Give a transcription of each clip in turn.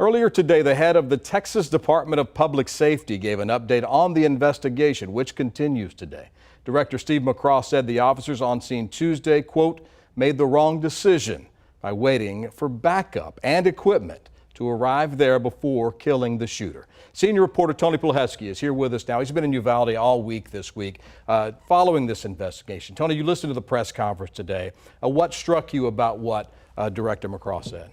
Earlier today, the head of the Texas Department of Public Safety gave an update on the investigation, which continues today. Director Steve McCraw said the officers on scene Tuesday, quote, made the wrong decision by waiting for backup and equipment to arrive there before killing the shooter. Senior reporter Tony Plahesky is here with us now. He's been in Uvalde all week this week following this investigation. Tony, you listened to the press conference today. What struck you about what Director McCraw said?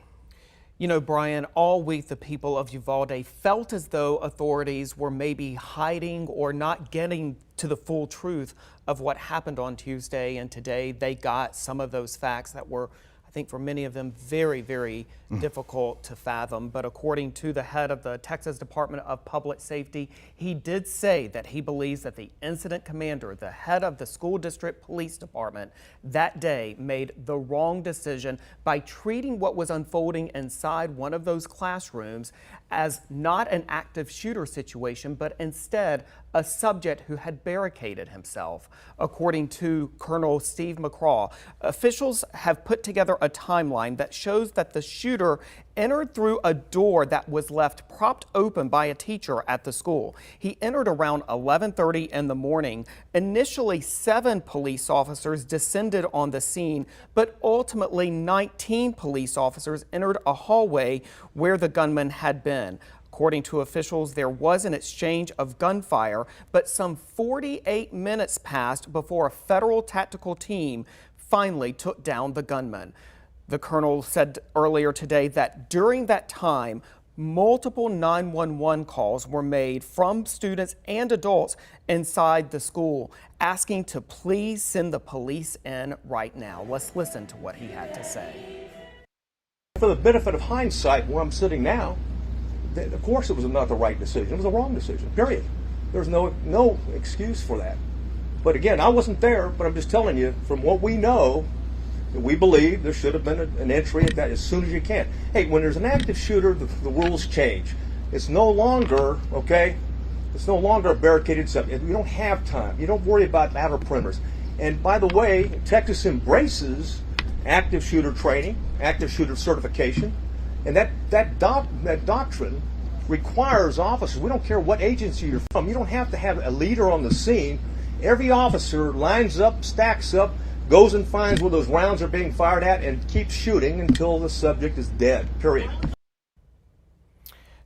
You know, Brian, all week the people of Uvalde felt as though authorities were maybe hiding or not getting to the full truth of what happened on Tuesday. And today they got some of those facts that were, I think for many of them, very, very difficult to fathom. But according to the head of the Texas Department of Public Safety, he did say that he believes that the incident commander, the head of the school district police department, that day made the wrong decision by treating what was unfolding inside one of those classrooms as not an active shooter situation, but instead a subject who had barricaded himself. According to Colonel Steve McCraw, officials have put together a timeline that shows that the shooter entered through a door that was left propped open by a teacher at the school. He entered around 11:30 in the morning. Initially, 7 police officers descended on the scene, but ultimately 19 police officers entered a hallway where the gunman had been. According to officials, there was an exchange of gunfire, but some 48 minutes passed before a federal tactical team finally took down the gunman. The colonel said earlier today that during that time, multiple 911 calls were made from students and adults inside the school, asking to please send the police in right now. Let's listen to what he had to say. For the benefit of hindsight, where I'm sitting now, of course it was not the right decision. It was a wrong decision, period. There's no excuse for that. But again, I wasn't there, but I'm just telling you, from what we know, we believe there should have been an entry at that as soon as you can. Hey, when there's an active shooter, the rules change. It's no longer, okay, it's no longer a barricaded subject. You don't have time. You don't worry about outer perimeters. And by the way, Texas embraces active shooter training, active shooter certification, and that doctrine requires officers, we don't care what agency you're from, you don't have to have a leader on the scene. Every officer lines up, stacks up, goes and finds where those rounds are being fired at and keeps shooting until the subject is dead, period.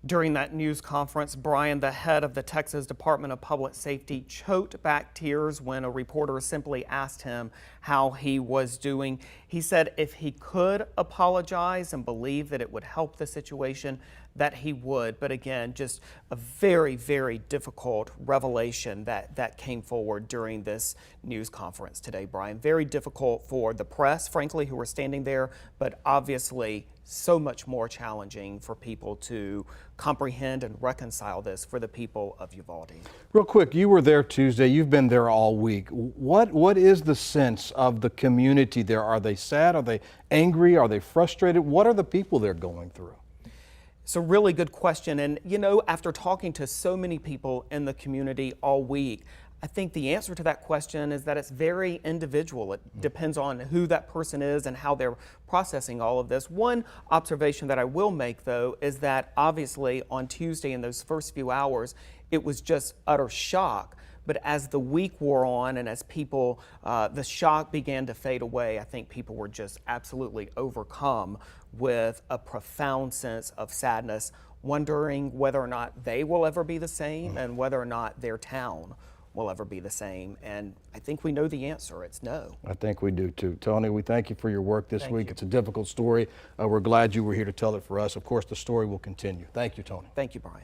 During that news conference, Brian, the head of the Texas Department of Public Safety, choked back tears when a reporter simply asked him how he was doing. He said if he could apologize and believe that it would help the situation, that he would. But again, just a very, very difficult revelation that came forward during this news conference today, Brian. Very difficult for the press, frankly, who were standing there, but obviously so much more challenging for people to comprehend and reconcile this for the people of Uvalde. Real quick, you were there Tuesday. You've been there all week. What is the sense of the community there? Are they sad? Are they angry? Are they frustrated? What are the people there going through? It's a really good question. And, you know, after talking to so many people in the community all week, I think the answer to that question is that it's very individual. It depends on who that person is and how they're processing all of this. One observation that I will make, though, is that obviously on Tuesday in those first few hours, it was just utter shock. But as the week wore on and as people, the shock began to fade away, I think people were just absolutely overcome with a profound sense of sadness, wondering whether or not they will ever be the same and whether or not their town will ever be the same. And I think we know the answer. It's no. I think we do too. Tony, we thank you for your work this week. It's a difficult story. We're glad you were here to tell it for us. Of course, the story will continue. Thank you, Tony. Thank you, Brian.